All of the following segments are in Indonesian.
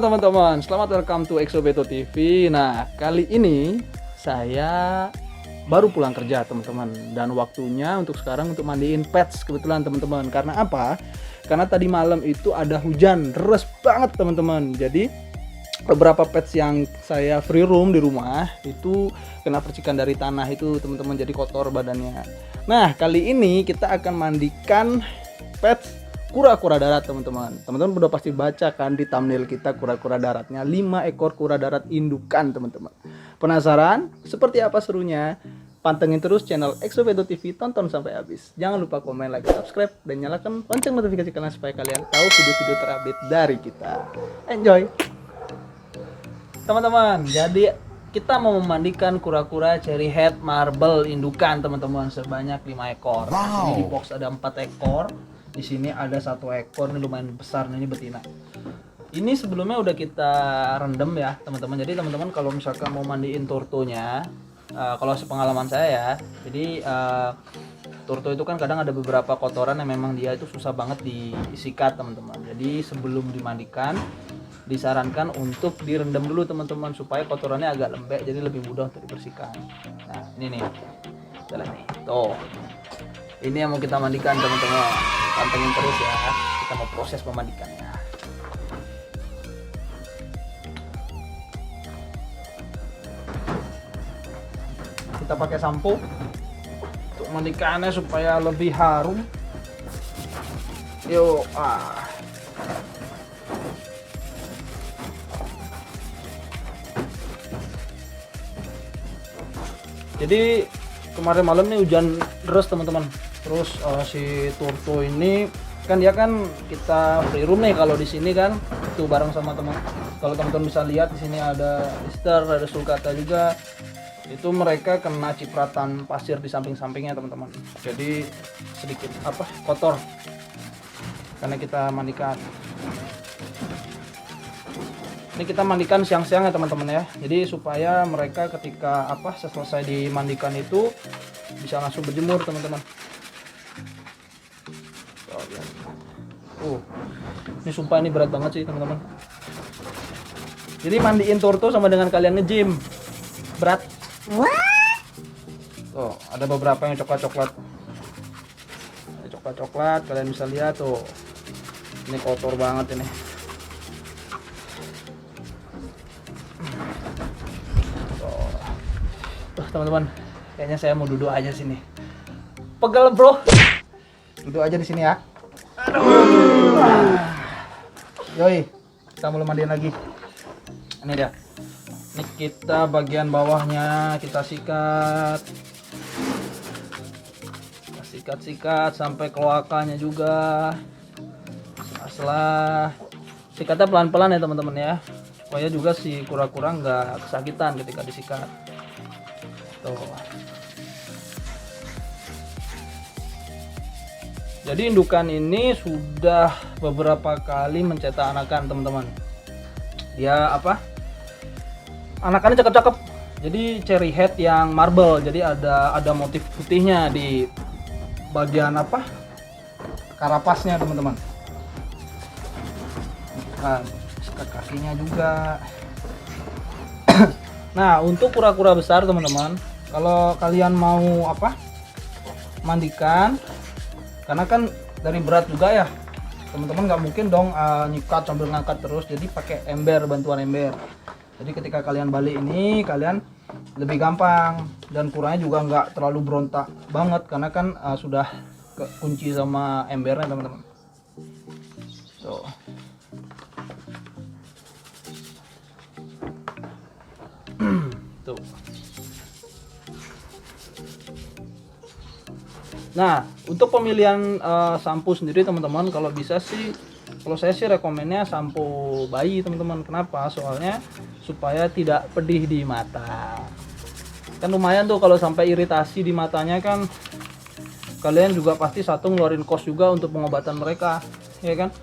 Halo teman-teman, selamat welcome to Exobeto TV. Nah, kali ini saya baru pulang kerja teman-teman, dan waktunya untuk sekarang untuk mandiin pets kebetulan teman-teman. Karena apa? Karena tadi malam itu ada hujan deras banget teman-teman. Jadi beberapa pets yang saya free room di rumah itu kena percikan dari tanah itu teman-teman, jadi kotor badannya. Nah, kali ini kita akan mandikan pets kura-kura darat teman-teman. Teman-teman udah pasti baca kan di thumbnail kita kura-kura daratnya, 5 ekor kura darat indukan teman-teman. Penasaran seperti apa serunya? Pantengin terus channel Exobeto TV, tonton sampai habis. Jangan lupa komen, like, subscribe, dan nyalakan lonceng notifikasi kalian supaya kalian tahu video-video terupdate dari kita. Enjoy! Teman-teman, jadi kita mau memandikan kura-kura cherry head marble indukan teman-teman sebanyak 5 ekor. Wow. Ini di box ada 4 ekor. Di sini ada 1 ekor, ini lumayan besar, ini betina. Ini sebelumnya udah kita rendam ya teman-teman. Jadi teman-teman kalau misalkan mau mandiin turtonya, kalau sepengalaman saya ya, jadi turto itu kan kadang ada beberapa kotoran yang memang dia itu susah banget disikat teman-teman. Jadi sebelum dimandikan disarankan untuk direndam dulu teman-teman supaya kotorannya agak lembek, jadi lebih mudah untuk dibersihkan. Nah ini nih, jalan nih, tuh. Ini yang mau kita mandikan teman-teman. Pantengin terus ya, kita mau proses memandikannya. Kita pakai sampo untuk mandikannya supaya lebih harum. Yuk, Jadi kemarin malam nih hujan deras teman-teman. Terus si turto ini kan dia kan kita free room nih kalau di sini kan, tuh bareng sama teman. Kalau teman-teman bisa lihat di sini ada lister, ada sulcata juga. Itu mereka kena cipratan pasir di samping-sampingnya teman-teman. Jadi sedikit kotor karena kita mandikan. Ini kita mandikan siang-siang ya teman-teman ya. Jadi supaya mereka ketika selesai dimandikan itu bisa langsung berjemur teman-teman. Ini sumpah ini berat banget sih teman-teman. Jadi mandiin turtle sama dengan kalian nge-gym. Berat. Tuh, ada beberapa yang coklat-coklat. Coklat-coklat, kalian bisa lihat tuh. Ini kotor banget ini. Tuh, teman-teman, kayaknya saya mau duduk aja sini. Pegel, bro. Duduk aja di sini ya. Yoi, kita mulai mandiin lagi. Ini dia. Ini kita bagian bawahnya kita sikat. Kita sikat-sikat sampai kloakanya juga. Setelah sikatnya pelan-pelan ya teman-teman ya, supaya juga si kura-kura nggak kesakitan ketika disikat. Tuh. Jadi indukan ini sudah beberapa kali mencetak anakan teman-teman. Dia anakannya cakep-cakep. Jadi cherry head yang marble. Jadi ada motif putihnya di bagian karapasnya teman-teman. Nah, sikat kakinya juga. Nah, untuk kura-kura besar teman-teman, kalau kalian mau mandikan, karena kan dari berat juga ya teman-teman, nggak mungkin dong nyikat sambil ngangkat terus, jadi pakai ember, bantuan ember. Jadi ketika kalian balik ini kalian lebih gampang, dan kurangnya juga nggak terlalu berontak banget karena kan sudah kunci sama embernya teman-teman. Tuh. Tuh. Nah, untuk pemilihan sampo sendiri teman-teman, kalau bisa sih, kalau saya sih rekomennya sampo bayi teman-teman. Kenapa? Soalnya supaya tidak pedih di mata. Kan lumayan tuh kalau sampai iritasi di matanya kan, kalian juga pasti ngeluarin kos juga untuk pengobatan mereka, ya kan?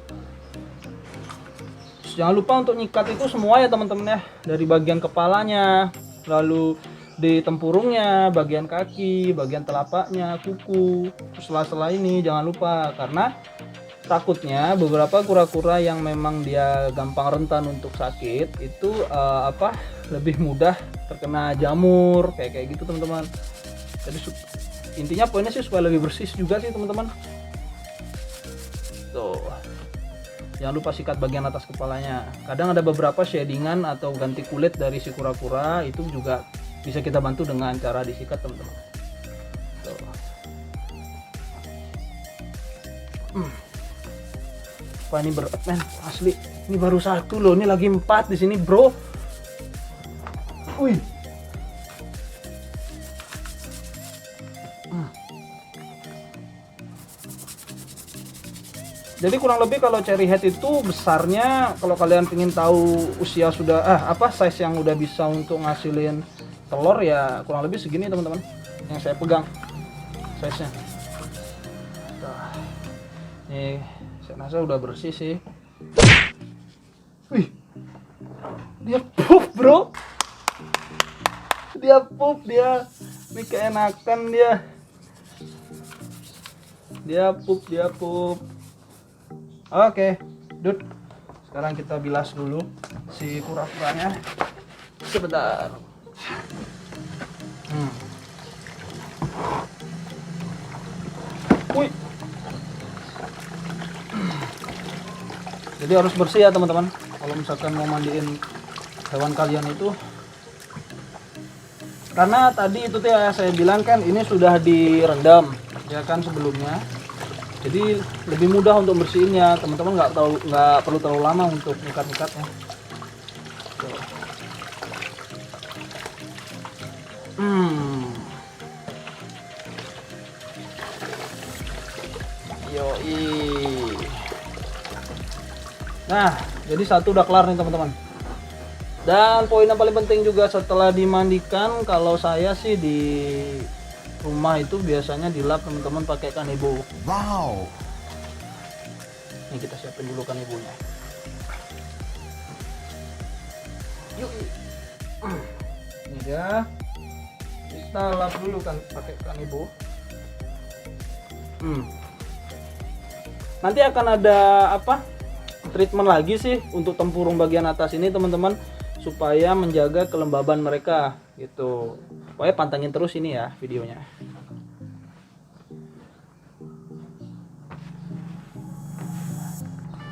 Terus jangan lupa untuk nyikat itu semua ya teman-teman ya, dari bagian kepalanya, lalu di tempurungnya, bagian kaki, bagian telapaknya, kuku, sela-sela ini jangan lupa, karena takutnya beberapa kura-kura yang memang dia gampang rentan untuk sakit itu lebih mudah terkena jamur kayak gitu teman-teman. Jadi intinya poinnya sih supaya lebih bersih juga sih teman-teman. Tuh, jangan lupa sikat bagian atas kepalanya. Kadang ada beberapa shadingan atau ganti kulit dari si kura-kura, itu juga bisa kita bantu dengan cara disikat teman-teman. Tuh. Wah, ini berat men, asli. Ini baru 1 loh, ini lagi 4 di sini bro. Wih. Jadi kurang lebih kalau cherry head itu besarnya, kalau kalian ingin tahu usia sudah size yang udah bisa untuk ngasilin telur ya kurang lebih segini teman-teman. Yang saya pegang size-nya. Nah, nih saya rasa udah bersih sih. Wih, dia pup bro, dia ini keenakan dia pup. Oke, Dut, sekarang kita bilas dulu si kura-kuranya sebentar. Wih. Jadi harus bersih ya teman-teman. Kalau misalkan mau mandiin hewan kalian itu, karena tadi itu ya saya bilang kan ini sudah direndam ya kan sebelumnya. Jadi lebih mudah untuk bersihinnya teman-teman, nggak perlu terlalu lama untuk nyikat-nyikatnya. Yoi. Nah, jadi 1 udah kelar nih teman-teman. Dan poin yang paling penting juga setelah dimandikan, kalau saya sih di rumah itu biasanya dilap teman-teman pakai kanebo. Wow. Ini kita siapin dulu kanebonya. Yuk. Ini dia. Kita lap dulu kan pakai kanebo. Nanti akan ada treatment lagi sih untuk tempurung bagian atas ini teman-teman, supaya menjaga kelembaban mereka gitu. Pokoknya pantengin terus ini ya videonya.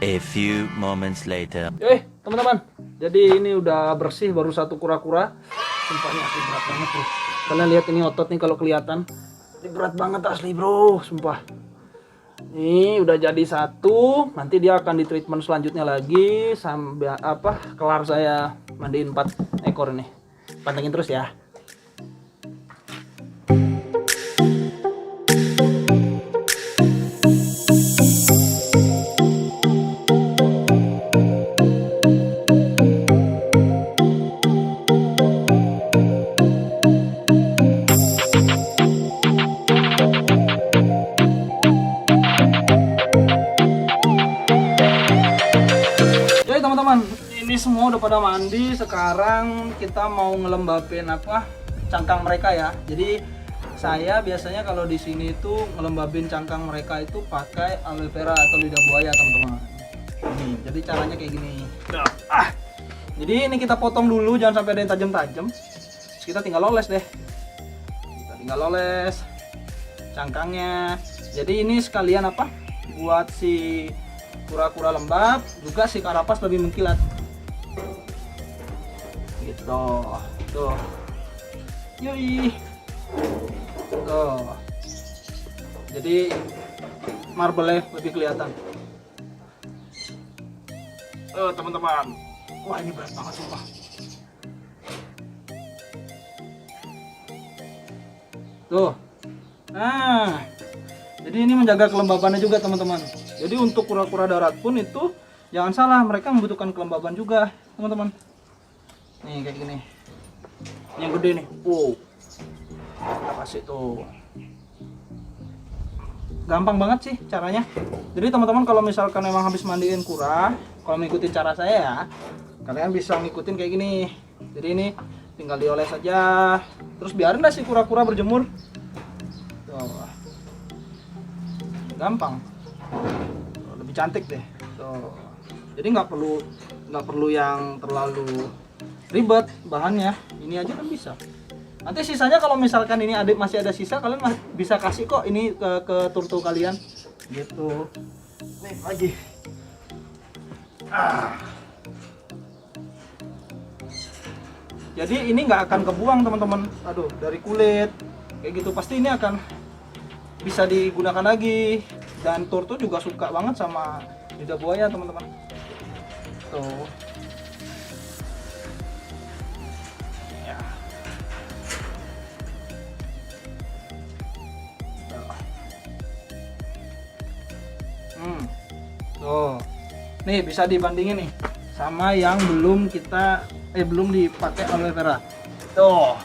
A few moments later. Teman-teman, jadi ini udah bersih, baru 1 kura-kura. Sumpah ini asli berat banget tuh. Kalian lihat ini otot nih kalau kelihatan. Ini berat banget asli bro, sumpah. Ini udah jadi 1, nanti dia akan di treatment selanjutnya lagi sampai kelar saya mandiin 4 ekor ini. Pantengin terus ya. Teman-teman, ini semua udah pada mandi. Sekarang kita mau ngelembabin cangkang mereka ya. Jadi saya biasanya kalau di sini itu ngelembabin cangkang mereka itu pakai aloe vera atau lidah buaya teman-teman. Nih, jadi caranya kayak gini. Jadi ini kita potong dulu, jangan sampai ada yang tajam-tajam. Kita tinggal loles deh. Kita tinggal loles cangkangnya. Jadi ini sekalian buat si kura-kura lembab, juga si karapas lebih mengkilat gitu. Tuh, yoi, tuh, jadi marble lebih kelihatan. Teman-teman, wah ini berat banget sumpah. Tuh, nah jadi ini menjaga kelembabannya juga teman-teman. Jadi untuk kura-kura darat pun itu jangan salah, mereka membutuhkan kelembaban juga teman-teman. Nih kayak gini, ini yang gede nih. Wow, kita kasih tuh. Gampang banget sih caranya. Jadi teman-teman kalau misalkan memang habis mandiin kura, kalau mengikuti cara saya ya, kalian bisa ngikutin kayak gini. Jadi ini tinggal dioles saja, terus biarin dah si kura-kura berjemur. Tuh. Gampang. Lebih cantik deh. Tuh. Jadi nggak perlu yang terlalu ribet bahannya. Ini aja kan bisa. Nanti sisanya kalau misalkan ini masih ada sisa, kalian bisa kasih kok ini ke turtle kalian. Gitu. Nih lagi. Jadi ini nggak akan kebuang teman-teman. Aduh, dari kulit kayak gitu pasti ini akan bisa digunakan lagi. Dan turtle juga suka banget sama lidah buaya teman-teman. Tuh. Ya. Tuh. Nih bisa dibandingin nih sama yang belum dipakai aloe vera. Tuh.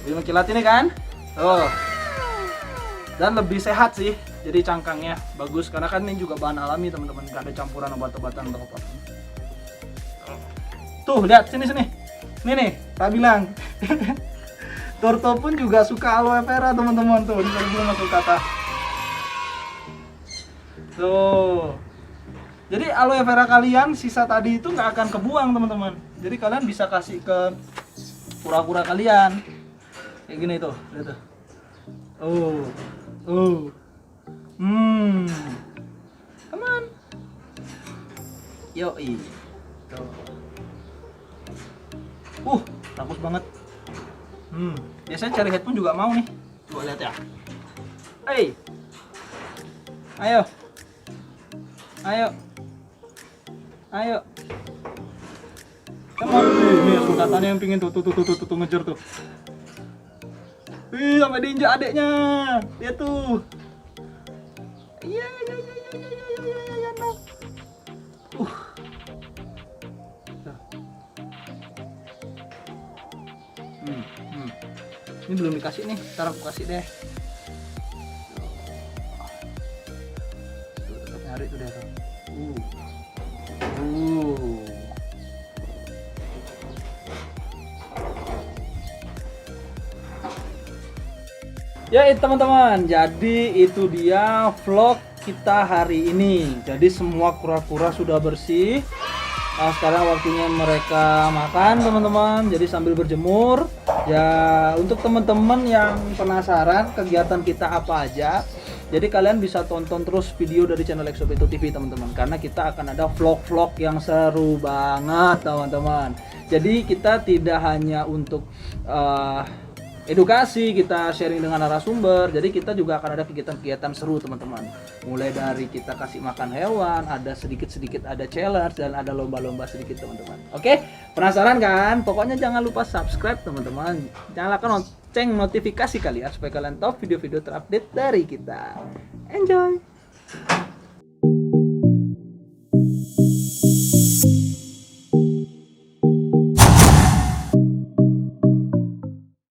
Belum kilat ini kan? Tuh. Dan lebih sehat sih. Jadi cangkangnya bagus karena kan ini juga bahan alami teman-teman, nggak ada campuran obat-obatan atau apa. Tuh lihat sini. Nih nih, tak bilang. Turtle pun juga suka aloe vera teman-teman tuh. Ini belum masuk kata. Tuh. Jadi aloe vera kalian sisa tadi itu nggak akan kebuang teman-teman. Jadi kalian bisa kasih ke kura-kura kalian. Kayak gini tuh, lihat tuh. Come on. Yoi. Tuh. Bagus banget. Biasanya cari headphone juga mau nih. Coba lihat ya. Hey. Ayo. Come on. Nih sultannya yang pingin tuh ngejar tuh. Wih, sampai diinjak adeknya. Lihat tuh. Iya. No. Ini belum dikasih nih, ntar aku kasih deh. Tuh, tetap nyari tuh deh tuh. Ya teman-teman, jadi itu dia vlog kita hari ini. Jadi semua kura-kura sudah bersih. Nah, sekarang waktunya mereka makan teman-teman. Jadi sambil berjemur. Ya untuk teman-teman yang penasaran kegiatan kita apa aja, jadi kalian bisa tonton terus video dari channel Exobeto TV teman-teman. Karena kita akan ada vlog-vlog yang seru banget teman-teman. Jadi kita tidak hanya untuk edukasi, kita sharing dengan narasumber. Jadi kita juga akan ada kegiatan-kegiatan seru teman-teman. Mulai dari kita kasih makan hewan, ada sedikit-sedikit ada challenge dan ada lomba-lomba sedikit teman-teman. Oke, penasaran kan? Pokoknya jangan lupa subscribe teman-teman. Nyalakan lonceng notifikasi kalian supaya kalian tahu video-video terupdate dari kita. Enjoy.